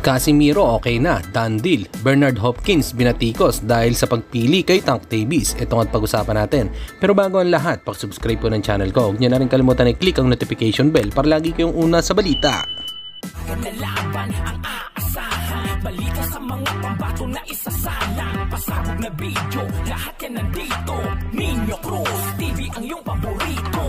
Casimiro okay na, done deal. Bernard Hopkins binatikos dahil sa pagpili kay Tank Davis. Ito ang pag-usapan natin. Pero bago ang lahat, subscribe po ng channel ko. Huwag niyo na rin kalimutan i-click ang notification bell para lagi kayong una sa balita. Laban ang aasahan, balita sa mga pambato na isasala, pasabog na video, lahat yan nandito. Nino Cruz TV ang iyong paborito.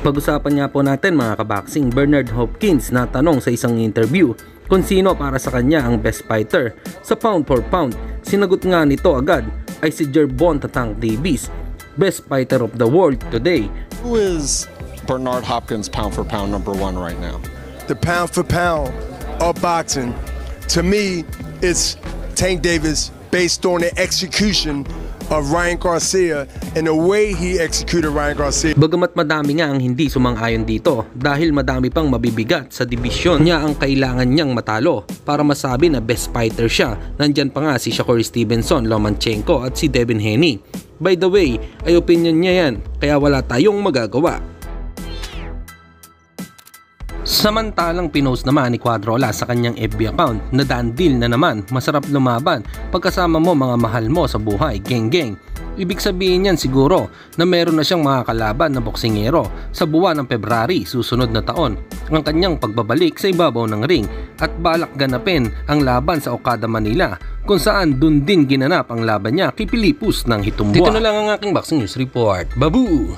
Pag-usapan nga po natin mga kaboxing, Bernard Hopkins na tanong sa isang interview kung sino para sa kanya ang best fighter sa pound for pound. Sinagot nga nito agad ay si Gervonta Tank Davis, best fighter of the world today. Who is Bernard Hopkins pound for pound number one right now? The pound for pound of boxing, to me, it's Tank Davis based on the execution of Ryan Garcia and the way he executed Ryan Garcia. Bagamat madami nga ang hindi sumang-ayon dito dahil madami pang mabibigat sa dibisyon niya ang kailangan niyang matalo para masabi na best fighter siya. Nandyan pa nga si Shakur Stevenson, Lomachenko at si Devin Haney. By the way, ay opinion niya yan kaya wala tayong magagawa. Samantalang pinost naman ni Cuadrola sa kanyang FB account na done deal na naman, masarap lumaban pagkasama mo mga mahal mo sa buhay, geng-geng. Ibig sabihin yan siguro na meron na siyang mga kalaban na boksingero sa buwan ng February susunod na taon ang kanyang pagbabalik sa ibabaw ng ring at balak ganapin ang laban sa Okada, Manila kung saan dun din ginanap ang laban niya kay Pilipus ng Hitumbua. Dito na lang ang aking boxing news report. Babu!